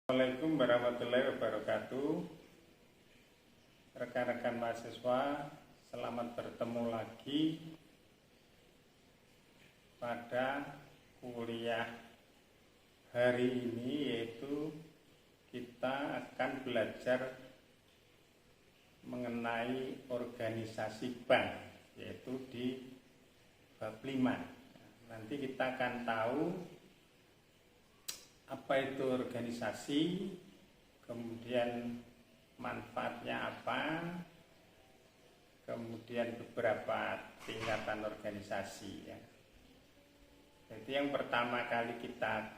Assalamualaikum warahmatullahi wabarakatuh. Rekan-rekan mahasiswa, selamat bertemu lagi pada kuliah hari ini, yaitu kita akan belajar mengenai organisasi bank, yaitu di bab 5. Nanti kita akan tahu apa itu organisasi, kemudian manfaatnya apa, kemudian beberapa tingkatan organisasi ya. Jadi yang pertama kali kita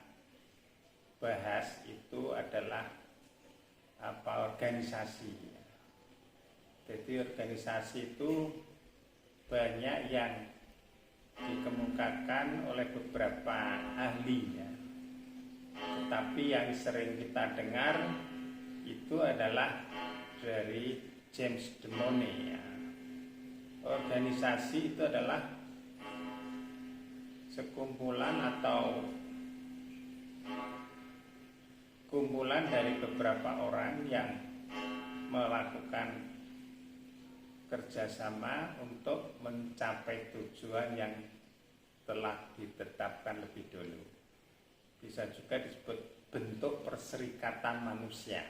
bahas itu adalah apa organisasi. Jadi organisasi itu banyak yang dikemukakan oleh beberapa ahli ya. Tetapi yang sering kita dengar itu adalah dari James De Money ya. Organisasi itu adalah sekumpulan atau kumpulan dari beberapa orang yang melakukan kerjasama untuk mencapai tujuan yang telah ditetapkan lebih dulu. Bisa juga disebut bentuk perserikatan manusia.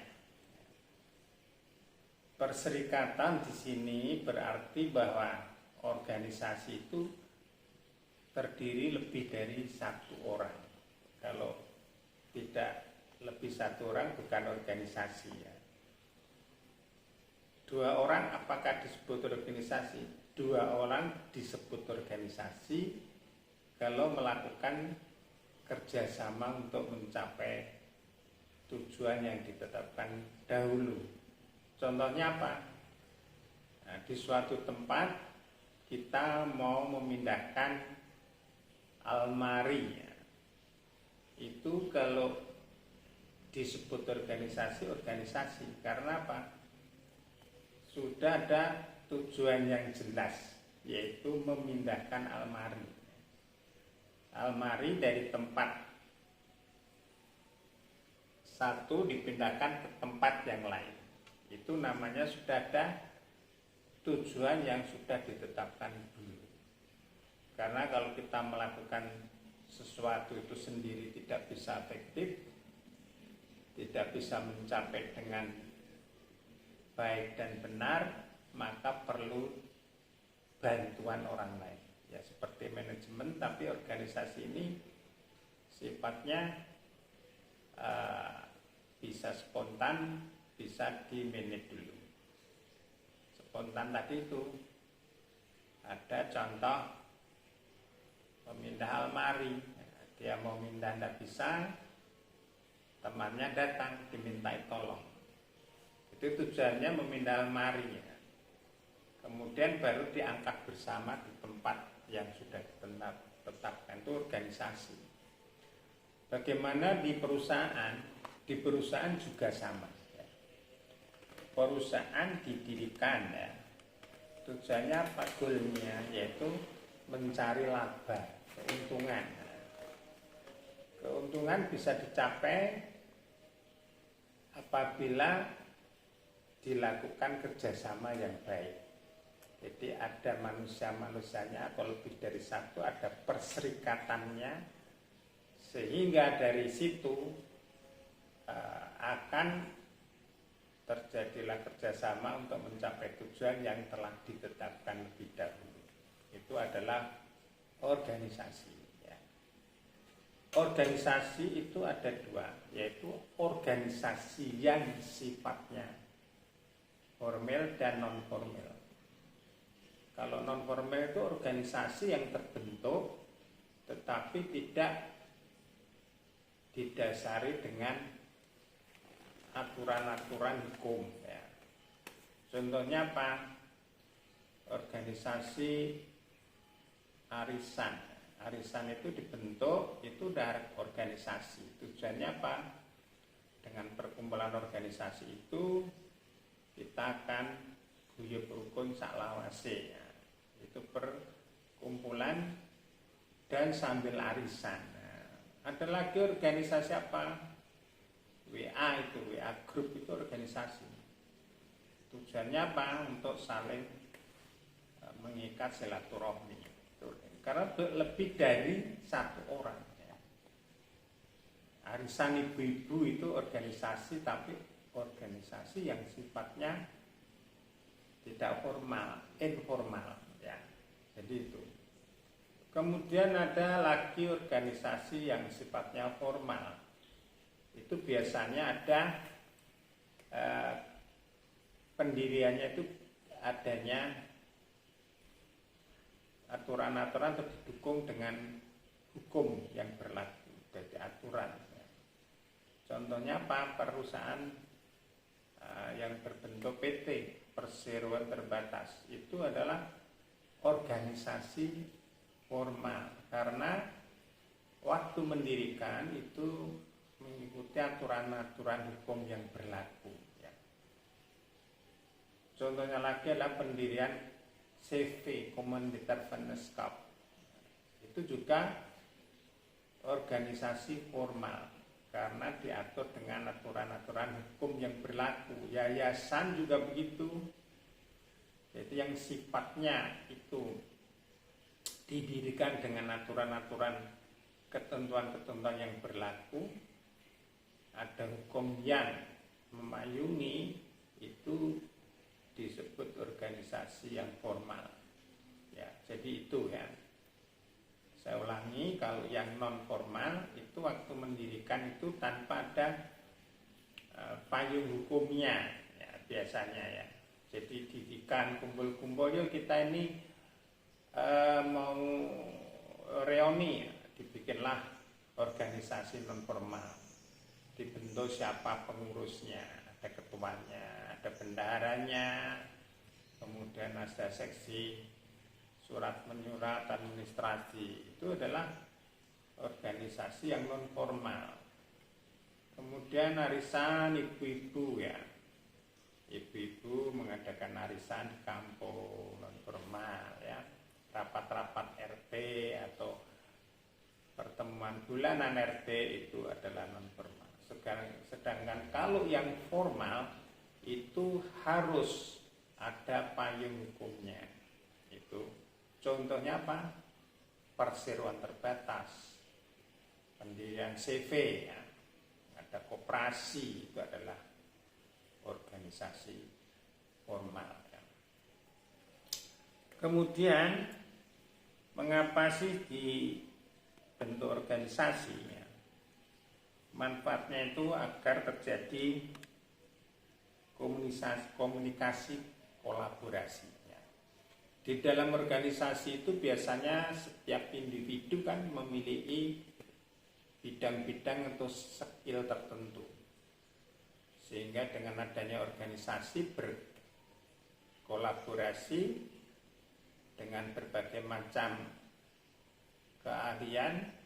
Perserikatan di sini berarti bahwa organisasi itu terdiri lebih dari satu orang. Kalau tidak lebih satu orang bukan organisasi ya. Dua orang apakah disebut organisasi? Dua orang disebut organisasi kalau melakukan kerjasama untuk mencapai tujuan yang ditetapkan dahulu. Contohnya apa? Nah, di suatu tempat kita mau memindahkan almari ya. Itu kalau disebut organisasi karena apa? Sudah ada tujuan yang jelas, yaitu memindahkan almari dari tempat satu dipindahkan ke tempat yang lain. Itu namanya sudah ada tujuan yang sudah ditetapkan dulu. Karena kalau kita melakukan sesuatu itu sendiri tidak bisa efektif, tidak bisa mencapai dengan baik dan benar, maka perlu bantuan orang lain. Ya seperti manajemen, tapi organisasi ini sifatnya bisa spontan, bisa di-manage dulu. Spontan tadi itu ada contoh memindah almari, dia mau mindah tidak bisa, temannya datang dimintai tolong. Itu tujuannya memindah almari ya. Kemudian baru diangkat bersama di tempat yang sudah ditetapkan, itu organisasi. Bagaimana di perusahaan? Di perusahaan juga sama ya. Perusahaan didirikan ya. Tujuannya apa? Goalnya yaitu mencari laba, keuntungan. Keuntungan bisa dicapai apabila dilakukan kerjasama yang baik. Jadi ada manusia-manusianya atau lebih dari satu, ada perserikatannya, sehingga dari situ akan terjadilah kerjasama untuk mencapai tujuan yang telah ditetapkan lebih dahulu. Itu adalah organisasi ya. Organisasi itu ada dua, yaitu organisasi yang sifatnya formal dan non-formal. Kalau non-formal itu organisasi yang terbentuk tetapi tidak didasari dengan aturan-aturan hukum ya. Contohnya apa? Organisasi arisan. Arisan itu dibentuk, itu dari organisasi. Tujuannya apa? Dengan perkumpulan organisasi itu kita akan guyub rukun saklawase ya. Itu perkumpulan dan sambil arisan. Nah, ada lagi organisasi apa? WA itu, WA Group itu organisasi. Tujuannya apa? Untuk saling mengikat silaturahmi. Karena lebih dari satu orang. Ya. Arisan ibu-ibu itu organisasi, tapi organisasi yang sifatnya tidak formal, informal. Ya. Jadi itu. Kemudian ada lagi organisasi yang sifatnya formal. Itu biasanya ada pendiriannya itu adanya aturan-aturan atau didukung dengan hukum yang berlaku, jadi aturan. Contohnya apa? Perusahaan yang berbentuk PT, perseroan terbatas, itu adalah organisasi formal karena waktu mendirikan itu mengikuti aturan-aturan hukum yang berlaku. Ya. Contohnya lagi adalah pendirian CV, Kommunitervennootschap. Itu juga organisasi formal karena diatur dengan aturan-aturan hukum yang berlaku. Yayasan juga begitu. Jadi yang sifatnya itu didirikan dengan aturan-aturan ketentuan-ketentuan yang berlaku, ada hukum yang memayungi, itu disebut organisasi yang formal. Ya, jadi itu ya. Saya ulangi, kalau yang non formal itu waktu mendirikan itu tanpa ada payung hukumnya, ya, biasanya ya. Jadi didikan kumpul-kumpul, yuk kita ini mau reuni, ya, dibikinlah organisasi non formal. Dibentuk siapa pengurusnya, ada ketuanya, ada bendaharanya, kemudian ada seksi surat menyurat administrasi. Itu adalah organisasi yang non formal. Kemudian arisan ibu-ibu ya, ibu-ibu mengadakan arisan di kampung non formal ya, rapat-rapat RT atau pertemuan bulanan RT itu adalah non formal. Sedangkan kalau yang formal itu harus ada payung hukumnya. Itu contohnya apa? Perseroan terbatas, pendirian CV ya. Ada koperasi, itu adalah organisasi formal ya. Kemudian mengapa sih dibentuk organisasi ya? Manfaatnya itu agar terjadi komunikasi kolaborasi ya. Di dalam organisasi itu biasanya setiap individu kan memiliki bidang-bidang atau skill tertentu, sehingga dengan adanya organisasi berkolaborasi dengan berbagai macam keahlian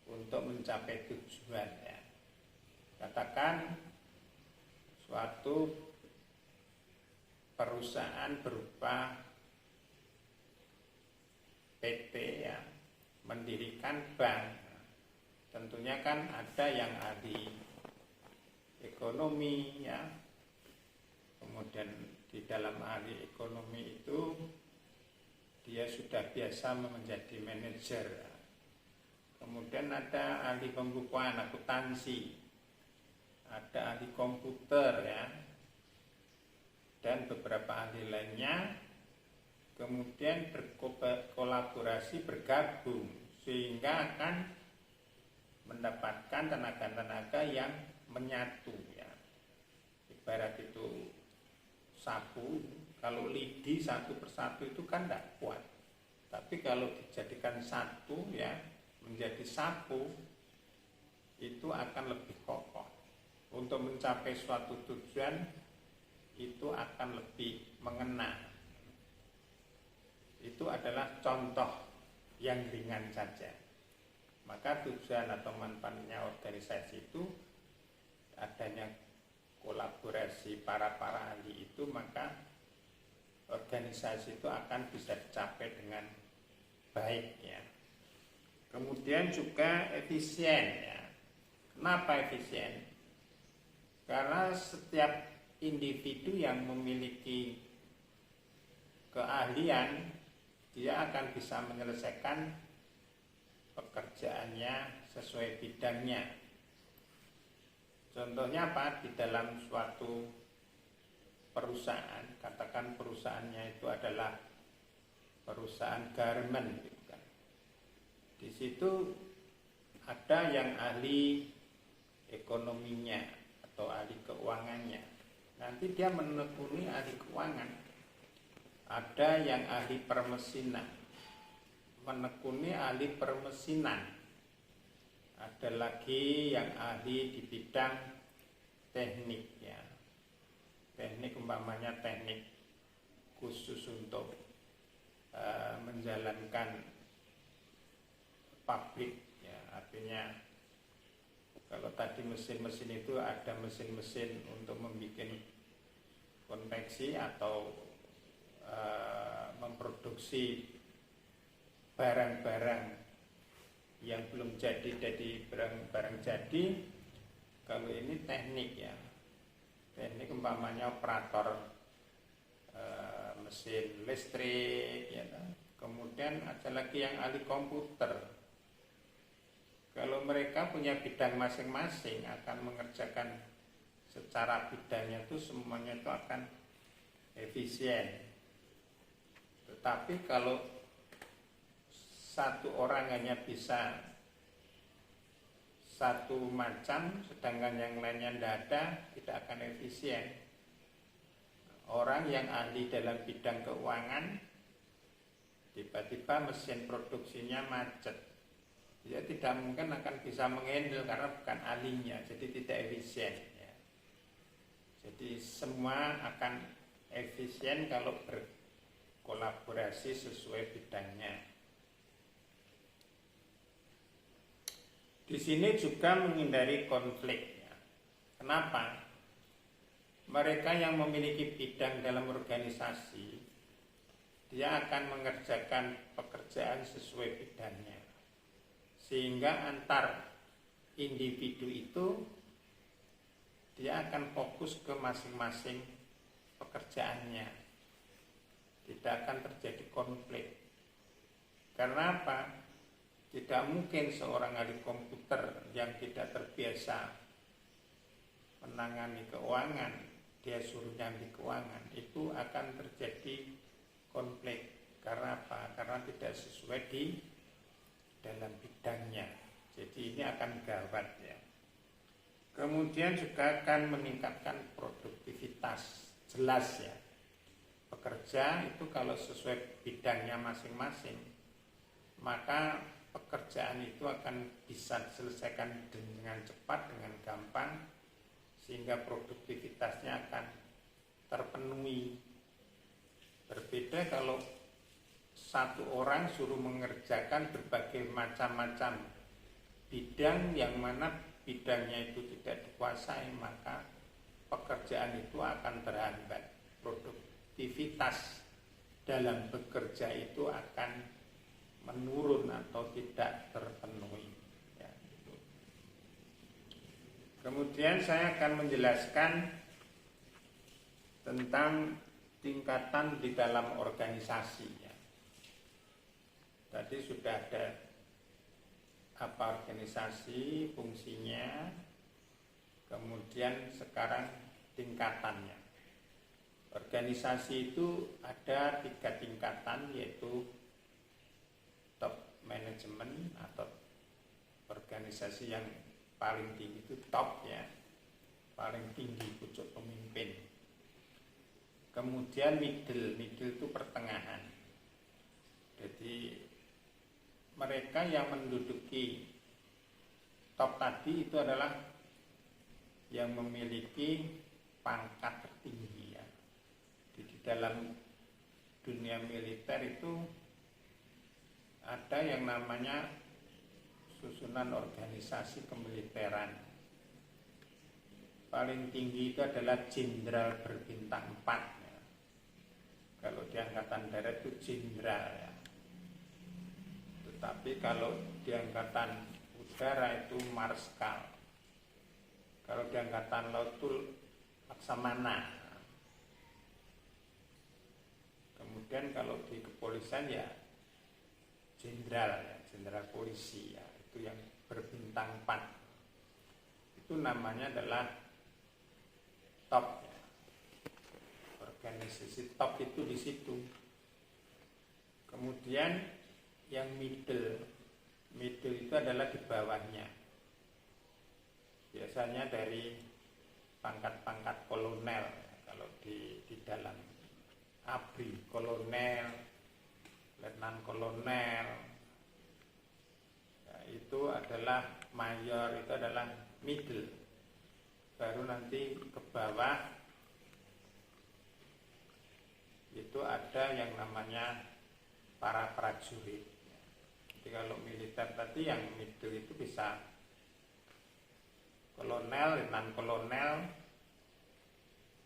untuk mencapai tujuan ya. Katakan suatu perusahaan berupa PT ya, mendirikan bank. Tentunya kan ada yang ahli ekonomi ya. Kemudian di dalam ahli ekonomi itu dia sudah biasa menjadi manajer ya. Kemudian ada ahli pembukuan, akuntansi, ada ahli komputer ya, dan beberapa ahli lainnya. Kemudian berkolaborasi, bergabung, sehingga akan mendapatkan tenaga-tenaga yang menyatu ya. Ibarat itu sapu, kalau lidi satu persatu itu kan tidak kuat, tapi kalau dijadikan satu ya, menjadi sapu, itu akan lebih kokoh. Untuk mencapai suatu tujuan itu akan lebih mengena. Itu adalah contoh yang ringan saja. Maka tujuan atau manfaatnya organisasi itu adanya kolaborasi para ahli itu, maka organisasi itu akan bisa dicapai dengan baik ya. Kemudian juga efisien ya. Kenapa efisien? Karena setiap individu yang memiliki keahlian, dia akan bisa menyelesaikan pekerjaannya sesuai bidangnya. Contohnya apa? Di dalam suatu perusahaan, katakan perusahaannya itu adalah perusahaan garment, gitu kan. Di situ ada yang ahli ekonominya atau ahli keuangannya. Nanti dia menekuni ahli keuangan. Ada yang ahli permesinan, menekuni ahli permesinan. Ada lagi yang ahli di bidang teknik ya. Teknik umpamanya teknik khusus untuk menjalankan pabrik ya. Artinya kalau tadi mesin-mesin itu ada mesin-mesin untuk membuat konveksi atau memproduksi barang-barang yang belum jadi barang-barang jadi. Kalau ini teknik ya, teknik umpamanya operator mesin listrik ya kan? Kemudian ada lagi yang ahli komputer. Kalau mereka punya bidang masing-masing akan mengerjakan secara bidangnya itu semuanya itu akan efisien. Tetapi kalau satu orang hanya bisa satu macam, sedangkan yang lainnya tidak ada, tidak akan efisien. Orang yang ahli dalam bidang keuangan, tiba-tiba mesin produksinya macet, dia tidak mungkin akan bisa menghandle karena bukan ahlinya, jadi tidak efisien. Ya. Jadi semua akan efisien kalau berkolaborasi sesuai bidangnya. Di sini juga menghindari konflik. Ya. Kenapa? Mereka yang memiliki bidang dalam organisasi, dia akan mengerjakan pekerjaan sesuai bidangnya. Sehingga antar individu itu dia akan fokus ke masing-masing pekerjaannya. Tidak akan terjadi konflik. Karena apa? Tidak mungkin seorang ahli komputer yang tidak terbiasa menangani keuangan, dia suruh nyambi keuangan, itu akan terjadi konflik. Karena apa? Karena tidak sesuai di dalam bidangnya. Jadi ini akan gawat ya. Kemudian juga akan meningkatkan produktivitas. Jelas ya. Pekerja itu kalau sesuai bidangnya masing-masing, maka pekerjaan itu akan bisa diselesaikan dengan cepat, dengan gampang, sehingga produktivitasnya akan terpenuhi. Berbeda kalau satu orang suruh mengerjakan berbagai macam-macam bidang yang mana bidangnya itu tidak dikuasai, maka pekerjaan itu akan terhambat. Produktivitas dalam bekerja itu akan menurun atau tidak terpenuhi ya, gitu. Kemudian saya akan menjelaskan tentang tingkatan di dalam organisasi ya. Tadi sudah ada apa organisasi, fungsinya, kemudian sekarang tingkatannya. Organisasi itu ada 3 tingkatan, yaitu top management atau organisasi yang paling tinggi itu top ya, paling tinggi pucuk pemimpin. Kemudian middle itu pertengahan. Jadi mereka yang menduduki top tadi itu adalah yang memiliki pangkat tertinggi ya. Di dalam dunia militer itu ada yang namanya susunan organisasi kemiliteran. Paling tinggi itu adalah jenderal berbintang 4 ya. Kalau di angkatan darat itu jenderal ya. Tetapi kalau di angkatan udara itu marskal. Kalau di Angkatan Laut itu Laksamana. Kemudian kalau di kepolisian ya jenderal, ya, jenderal polisi, ya, itu yang berbintang 4. Itu namanya adalah top. Ya. Organisasi top itu di situ. Kemudian yang middle itu adalah di bawahnya. Biasanya dari pangkat-pangkat kolonel, ya, kalau di dalam ABRI, kolonel, letnan kolonel, ya, itu adalah mayor, itu adalah middle. Baru nanti ke bawah itu ada yang namanya para prajurit. Jadi kalau militer tadi yang middle itu bisa kolonel, letnan kolonel,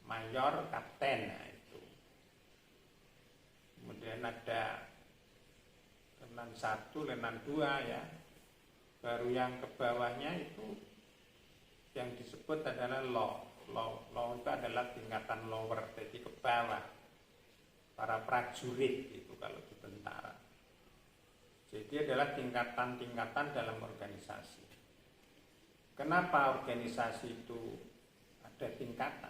mayor, kapten. Nah, itu. Kemudian ada letnan 1, letnan 2 ya. Baru yang ke bawahnya itu yang disebut adalah law. Law itu adalah tingkatan lower, jadi ke bawah. Para prajurit itu kalau di tentara. Jadi adalah tingkatan-tingkatan dalam organisasi. Kenapa organisasi itu ada tingkatan?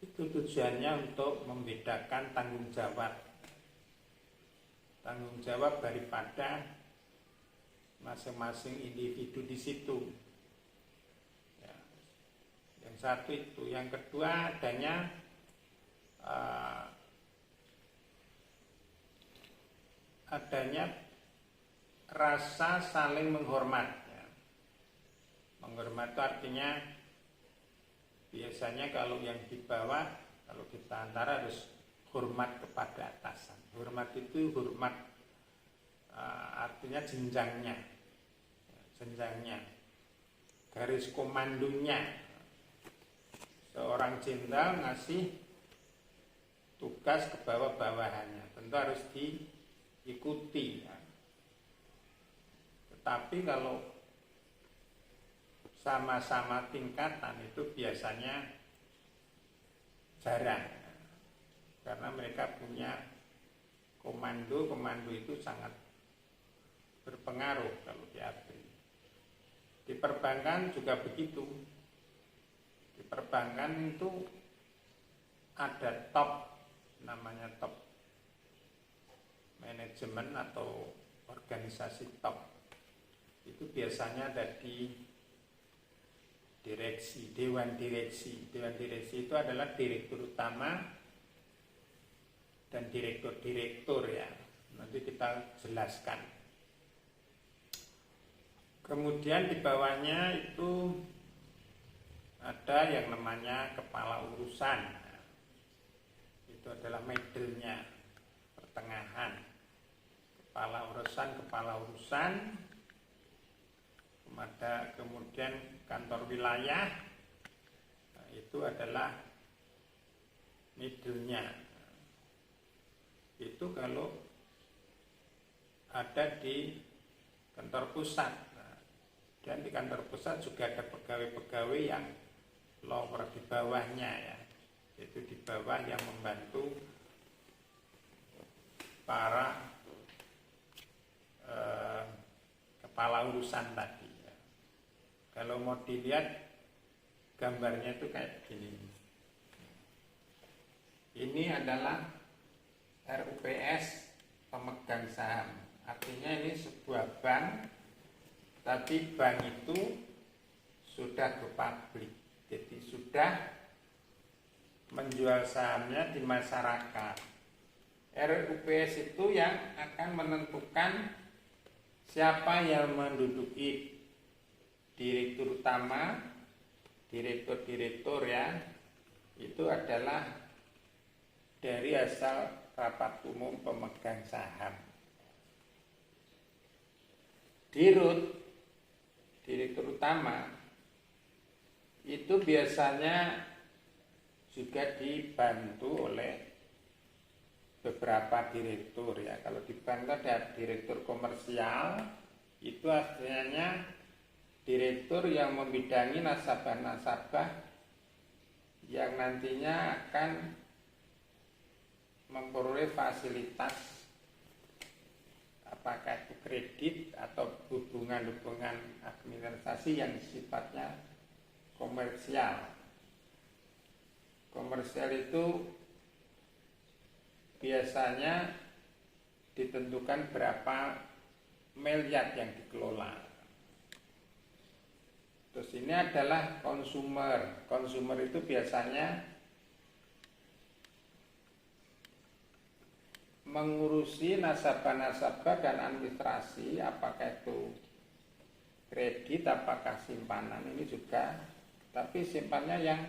Itu tujuannya untuk membedakan tanggung jawab. Tanggung jawab daripada masing-masing individu di situ. Ya. Yang satu itu, yang kedua adanya rasa saling menghormat. Ya. Menghormat itu artinya biasanya kalau yang di bawah, kalau kita antara harus hormat kepada atasan. Hormat itu hormat artinya jenjangnya, garis komandonya. Seorang jenderal ngasih tugas ke bawah-bawahannya, tentu harus diikuti. Ya. Tetapi kalau sama-sama tingkatan itu biasanya jarang, karena mereka punya komando itu sangat berpengaruh kalau di ABRI. Di perbankan juga begitu. Di perbankan itu ada top, namanya top manajemen atau organisasi top. Itu biasanya ada di direksi, dewan direksi. Dewan direksi itu adalah direktur utama dan direktur-direktur ya. Nanti kita jelaskan. Kemudian di bawahnya itu ada yang namanya kepala urusan. Itu adalah middle-nya, pertengahan. Kepala urusan. Ada kemudian kantor wilayah, nah, itu adalah middle-nya. Itu kalau ada di kantor pusat. Nah, dan di kantor pusat juga ada pegawai-pegawai yang lower di bawahnya ya. Itu di bawah yang membantu para kepala urusan tadi. Kalau mau dilihat gambarnya itu kayak gini. Ini adalah RUPS pemegang saham. Artinya ini sebuah bank, tapi bank itu sudah go public. Jadi sudah menjual sahamnya di masyarakat. RUPS itu yang akan menentukan siapa yang menduduki direktur utama, direktur ya, itu adalah dari asal rapat umum pemegang saham. Dirut, direktur utama, itu biasanya juga dibantu oleh beberapa direktur ya. Kalau di bank ada direktur komersial, itu artinya direktur yang membidangi nasabah-nasabah yang nantinya akan memperoleh fasilitas apakah itu kredit atau hubungan-hubungan administrasi yang sifatnya komersial. Komersial itu biasanya ditentukan berapa miliar yang dikelola. Terus ini adalah konsumer. Konsumer itu biasanya mengurusi nasabah-nasabah dan administrasi, apakah itu kredit, apakah simpanan, ini juga. Tapi simpannya yang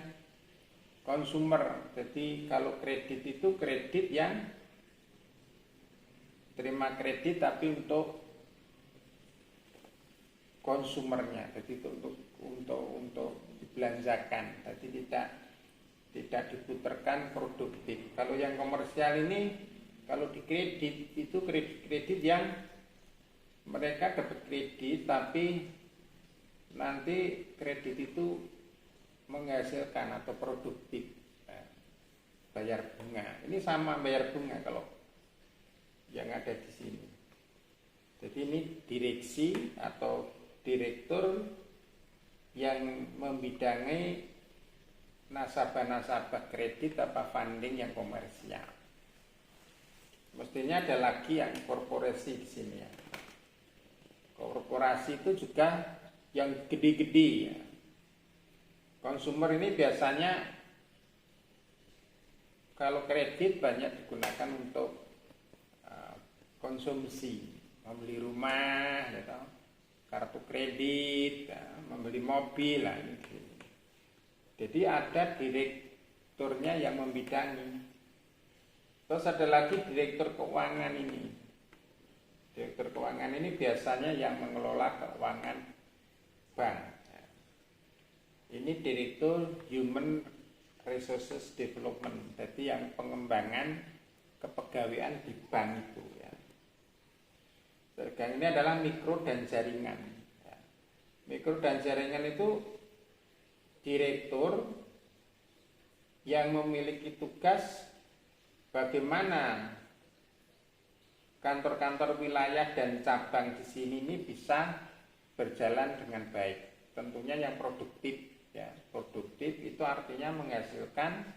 konsumer. Jadi kalau kredit itu kredit yang terima kredit tapi untuk konsumernya, jadi untuk dibelanjakan, jadi tidak diputarkan produktif. Kalau yang komersial ini, kalau di kredit itu kredit yang mereka dapat kredit tapi nanti kredit itu menghasilkan atau produktif, bayar bunga. Ini sama bayar bunga kalau yang ada di sini. Jadi ini direksi atau direktur yang membidangi nasabah-nasabah kredit apa funding yang komersial. Mestinya ada lagi yang korporasi di sini ya. Korporasi itu juga yang gede-gede ya. Konsumer ini biasanya kalau kredit banyak digunakan untuk konsumsi, membeli rumah, gitu, kartu kredit, membeli mobil lah. Gitu. Jadi ada direkturnya yang membidangi. Terus ada lagi direktur keuangan ini. Direktur keuangan ini biasanya yang mengelola keuangan bank. Ini direktur Human Resources Development, jadi yang pengembangan kepegawaian di bank itu ya. Dan ini adalah mikro dan jaringan. Mikro dan jaringan itu direktur yang memiliki tugas bagaimana kantor-kantor wilayah dan cabang di sini ini bisa berjalan dengan baik. Tentunya yang produktif ya. Produktif itu artinya menghasilkan,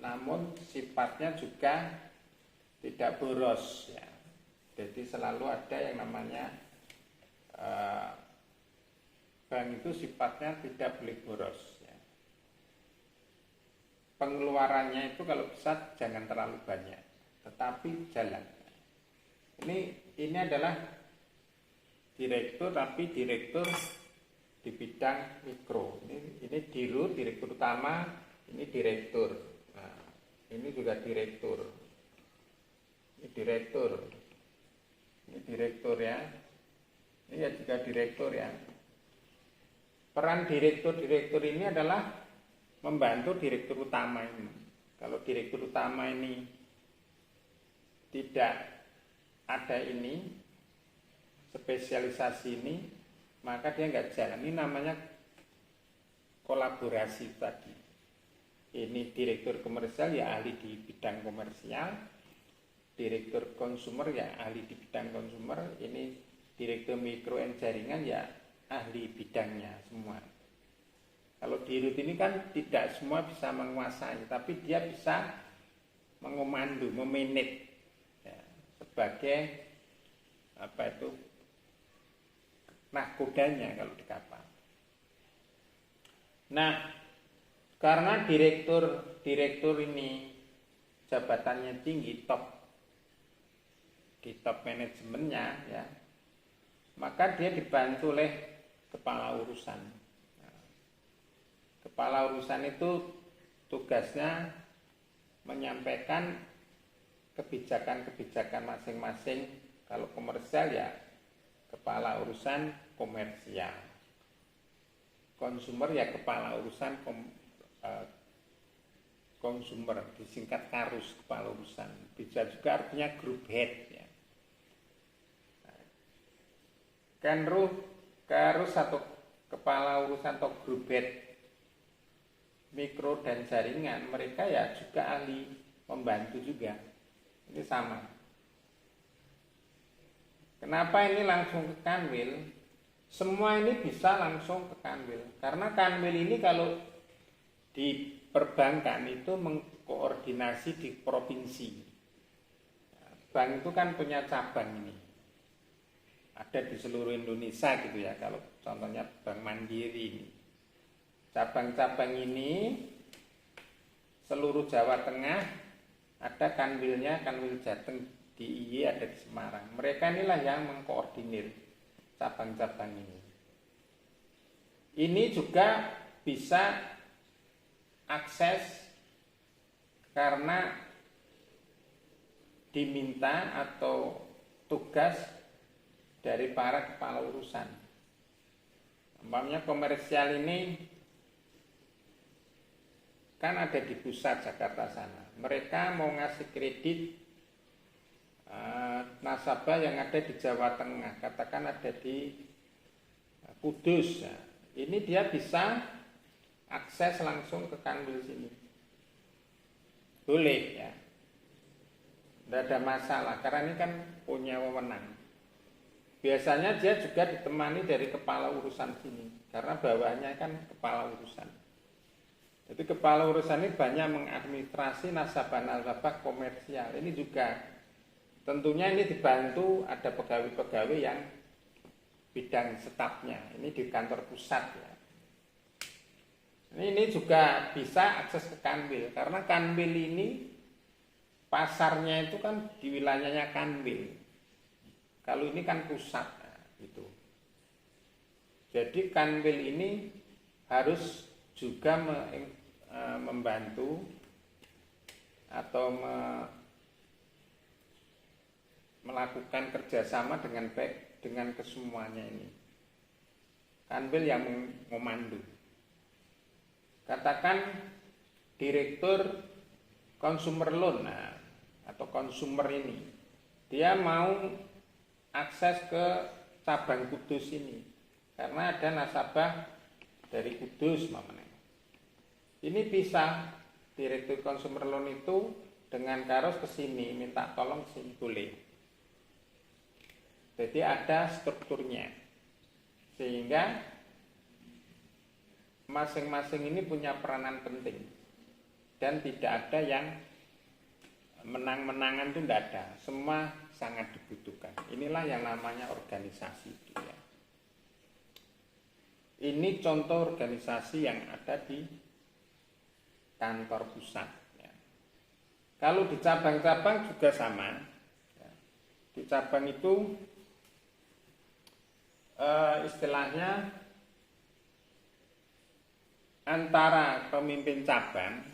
namun sifatnya juga tidak boros ya. Jadi selalu ada yang namanya bank itu sifatnya tidak boleh boros ya. Pengeluarannya itu kalau bisa jangan terlalu banyak, tetapi jalan. Ini adalah direktur, tapi direktur di bidang mikro. Ini direktur utama, ini direktur. Nah, ini juga direktur. Ini direktur. Ini direktur ya. Ini ya juga direktur ya. Peran direktur ini adalah membantu direktur utama ini. Kalau direktur utama ini tidak ada ini, spesialisasi ini, maka dia nggak jalan. Ini namanya kolaborasi tadi. Ini direktur komersial ya ahli di bidang komersial, direktur konsumer ya ahli di bidang konsumer, ini direktur mikro dan jaringan ya ahli bidangnya semua. Kalau dirut ini kan tidak semua bisa menguasai, tapi dia bisa mengomando, memanage ya, sebagai apa itu nahkodanya kalau di kapal. Nah, karena direktur ini jabatannya tinggi, di top manajemennya ya, maka dia dibantu oleh kepala urusan. Nah, kepala urusan itu tugasnya menyampaikan kebijakan-kebijakan masing-masing. Kalau komersial ya kepala urusan komersial, konsumer ya kepala urusan konsumer, disingkat KARUS, kepala urusan. Bisa juga artinya group head ya. Terus satu kepala urusan atau grup head mikro dan jaringan, mereka ya juga ahli membantu juga. Ini sama. Kenapa ini langsung ke Kanwil? Semua ini bisa langsung ke Kanwil. Karena Kanwil ini kalau di perbankan itu mengkoordinasi di provinsi. Bank itu kan punya cabang ini. Ada di seluruh Indonesia gitu ya. Kalau contohnya Bank Mandiri ini. Cabang-cabang ini seluruh Jawa Tengah ada Kanwilnya, Kanwil Jateng di IY ada di Semarang. Mereka inilah yang mengkoordinir cabang-cabang ini. Ini juga bisa akses karena diminta atau tugas dari para kepala urusan. Umpamanya komersial ini kan ada di pusat Jakarta sana. Mereka mau ngasih kredit nasabah yang ada di Jawa Tengah, katakan ada di Kudus. Nah, ini dia bisa akses langsung ke Kanwil sini. Boleh ya. Tidak ada masalah karena ini kan punya wewenang. Biasanya dia juga ditemani dari kepala urusan sini karena bawahnya kan kepala urusan. Jadi kepala urusan ini banyak mengadministrasi nasabah-nasabah komersial. Ini juga tentunya ini dibantu ada pegawai-pegawai yang bidang stafnya. Ini di kantor pusat ya. Ini juga bisa akses ke Kanwil karena Kanwil ini pasarnya itu kan di wilayahnya Kanwil. Kalau ini kan pusat gitu. Jadi Kanwil ini harus juga membantu atau melakukan kerjasama dengan baik dengan kesemuanya ini. Kanwil yang memandu. Katakan direktur consumer loan atau consumer ini, dia mau akses ke cabang Kudus ini karena ada nasabah dari Kudus mamanya. Ini bisa direktur consumer loan itu dengan karos ke sini minta tolong sini boleh. Jadi ada strukturnya sehingga masing-masing ini punya peranan penting dan tidak ada yang menang-menangan itu tidak ada, semua sangat dibutuhkan. Inilah yang namanya organisasi itu ya. Ini contoh organisasi yang ada di kantor pusat ya. Kalau di cabang-cabang juga sama ya. Di cabang itu istilahnya antara pemimpin cabang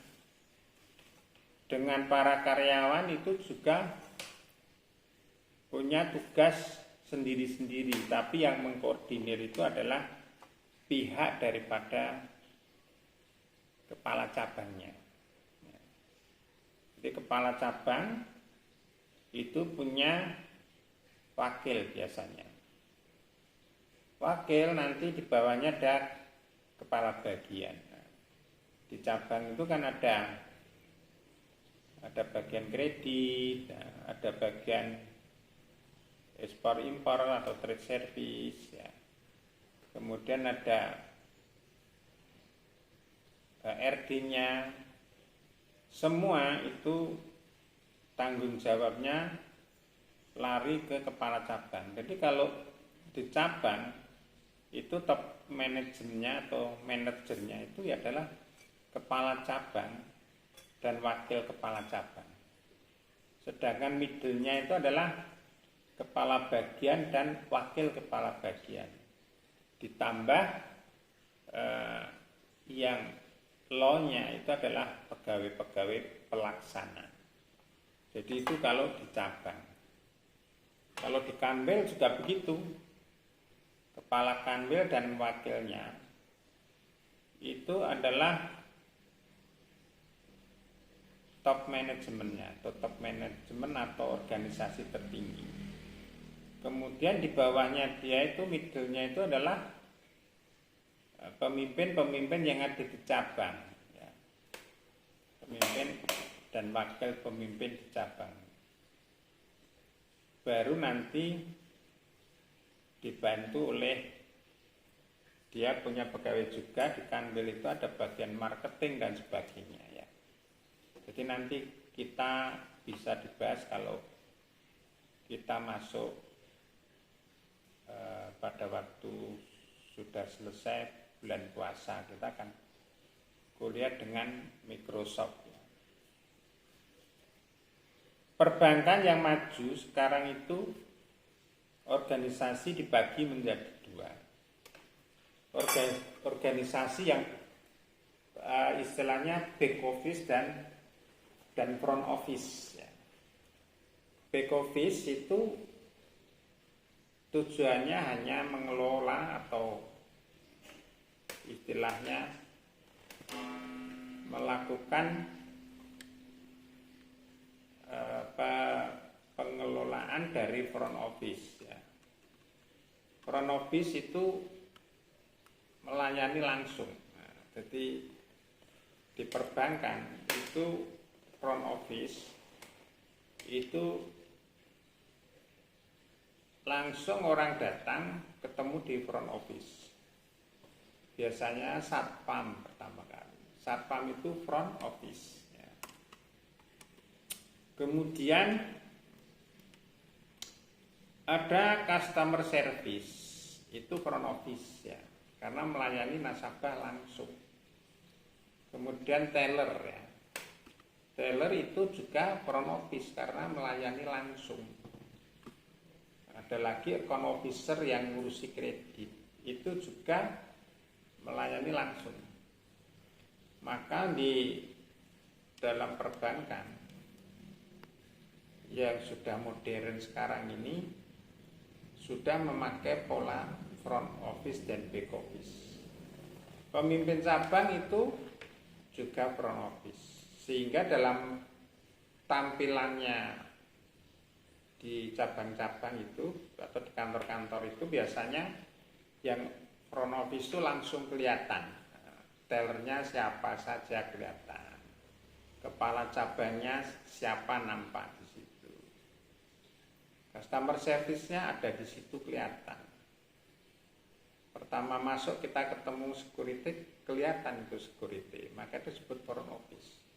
dengan para karyawan itu juga punya tugas sendiri-sendiri, tapi yang mengkoordinir itu adalah pihak daripada kepala cabangnya. Jadi kepala cabang itu punya wakil biasanya. Wakil nanti di bawahnya ada kepala bagian. Di cabang itu kan ada bagian kredit, ada bagian ekspor impor atau trade service ya. Kemudian ada RD-nya, semua itu tanggung jawabnya lari ke kepala cabang. Jadi kalau di cabang itu top manajernya atau manajernya itu ya adalah kepala cabang dan wakil kepala cabang. Sedangkan middle-nya itu adalah kepala bagian dan wakil kepala bagian. Ditambah yang law-nya itu adalah pegawai-pegawai pelaksana. Jadi itu kalau di cabang. Kalau di Kanwil juga begitu. Kepala Kanwil dan wakilnya itu adalah top manajemennya atau top manajemen atau organisasi tertinggi. Kemudian di bawahnya dia itu, middle-nya itu adalah pemimpin-pemimpin yang ada di cabang, ya. Pemimpin dan wakil pemimpin di cabang. Baru nanti dibantu oleh, dia punya pegawai juga di kanwil itu, ada bagian marketing dan sebagainya, ya. Jadi nanti kita bisa dibahas kalau kita masuk pada waktu sudah selesai bulan puasa, kita akan kuliah dengan Microsoft, ya. Perbankan yang maju sekarang itu organisasi dibagi menjadi dua. Organisasi yang istilahnya back office dan front office, ya. Back office itu tujuannya hanya mengelola atau istilahnya melakukan pengelolaan dari front office, ya. Front office itu melayani langsung. Nah, jadi di perbankan itu front office itu langsung orang datang ketemu di front office. Biasanya satpam pertama kali. Satpam itu front office, ya. Kemudian ada customer service, itu front office, ya, karena melayani nasabah langsung. Kemudian teller, ya. Teller itu juga front office karena melayani langsung. Ada lagi account officer yang ngurusi kredit, itu juga melayani langsung. Maka di dalam perbankan yang sudah modern sekarang ini sudah memakai pola front office dan back office. Pemimpin cabang itu juga front office, sehingga dalam tampilannya di cabang-cabang itu atau di kantor-kantor itu biasanya yang front office itu langsung kelihatan, tellernya siapa saja kelihatan, kepala cabangnya siapa nampak di situ, customer service-nya ada di situ kelihatan. Pertama masuk kita ketemu security, kelihatan itu security, maka itu disebut front office.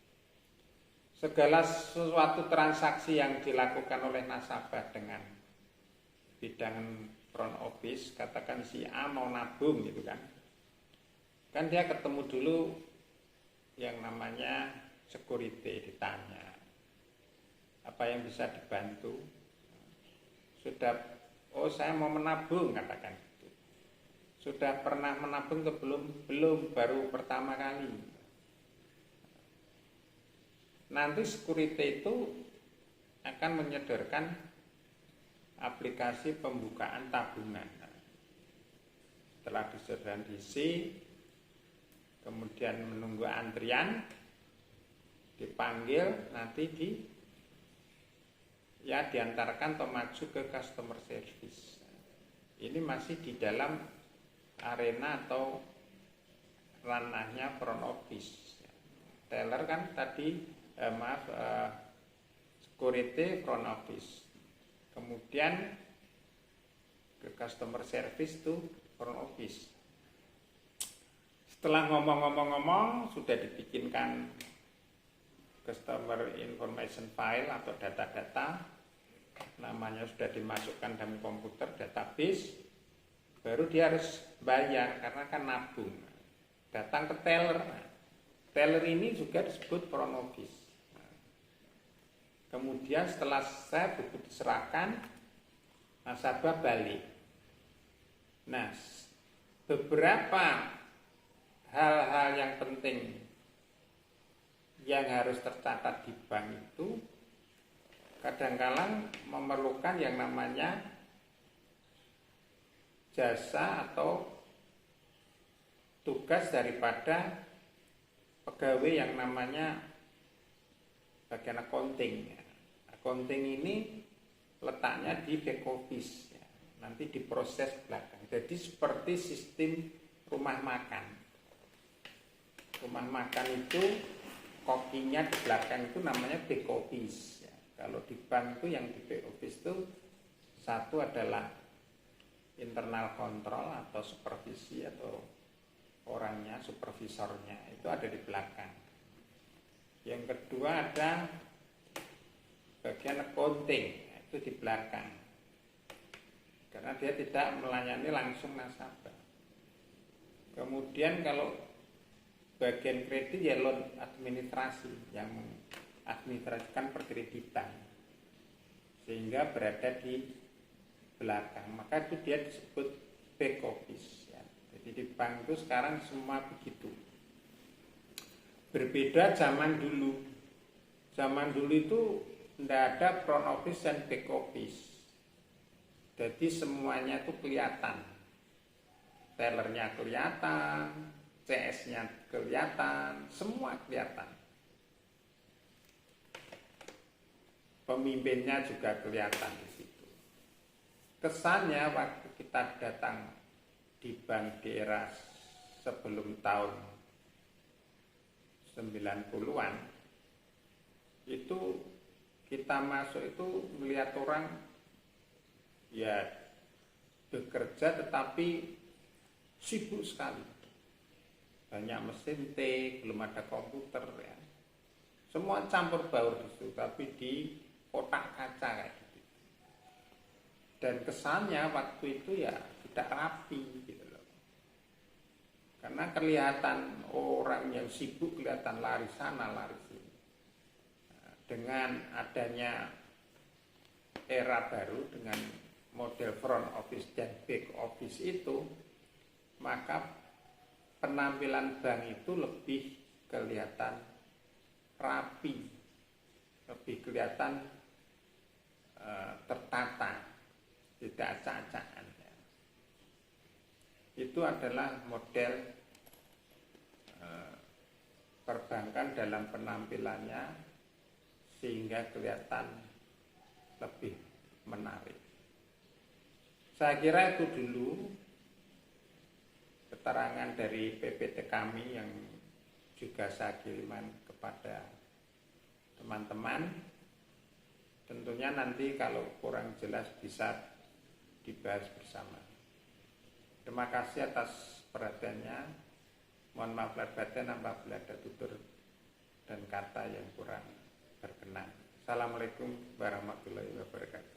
Segala sesuatu transaksi yang dilakukan oleh nasabah dengan bidang front office, katakan si A mau nabung gitu kan dia ketemu dulu yang namanya security, ditanya apa yang bisa dibantu. Sudah, oh saya mau menabung, katakan gitu. Sudah pernah menabung atau belum? Belum, baru pertama kali. Nanti security itu akan menyodorkan aplikasi pembukaan tabungan. Setelah disodorkan diisi, kemudian menunggu antrian, dipanggil, nanti diantarkan atau maju ke customer service. Ini masih di dalam arena atau ranahnya front office. Teller kan tadi security front office, kemudian ke customer service itu front office. Setelah ngomong-ngomong sudah dibikinkan customer information file atau data-data, namanya sudah dimasukkan dalam komputer database, baru dia harus bayar karena kan nabung. Datang ke teller, teller ini juga disebut front office. Kemudian setelah saya buku diserahkan, nasabah balik. Nah, beberapa hal-hal yang penting yang harus tercatat di bank itu kadang-kadang memerlukan yang namanya jasa atau tugas daripada pegawai yang namanya bagian accounting. Accounting ini letaknya di back office. nanti diproses belakang. Jadi seperti sistem rumah makan. Rumah makan itu kokinya di belakang itu namanya back office. Ya. Kalau di bank itu yang di back office itu satu adalah internal control atau supervisi atau orangnya, supervisornya itu ada di belakang. Yang kedua ada bagian accounting, itu di belakang. Karena dia tidak melayani langsung nasabah. Kemudian kalau bagian kredit ya loan administrasi yang mengadministrasikan perkreditan sehingga berada di belakang, maka itu dia disebut back office ya. Jadi di bank itu sekarang semua begitu. Berbeda zaman dulu. Zaman dulu itu tidak ada front office dan back office. Jadi semuanya itu kelihatan. Tellernya kelihatan, CS-nya kelihatan, semua kelihatan. Pemimpinnya juga kelihatan di situ. Kesannya waktu kita datang di bank di era sebelum tahun 90-an, itu kita masuk itu melihat orang ya bekerja tetapi sibuk sekali. Banyak mesin T, belum ada komputer ya. Semua campur baur di situ, tapi di kotak kaca kayak gitu. Dan kesannya waktu itu ya tidak rapi gitu loh. Karena kelihatan orang yang sibuk kelihatan lari sana lari sini. Nah, dengan adanya era baru dengan model front office dan back office itu, maka penampilan bank itu lebih kelihatan rapi, lebih kelihatan tertata, tidak acak-acakan. Ya. Itu adalah model perbankan dalam penampilannya sehingga kelihatan lebih menarik. Saya kira itu dulu keterangan dari PPT kami yang juga saya kirimkan kepada teman-teman. Tentunya nanti kalau kurang jelas bisa dibahas bersama. Terima kasih atas perhatiannya. Mohon maaf lahir batin apabila ada tutur dan kata yang kurang berkenan. Assalamualaikum warahmatullahi wabarakatuh.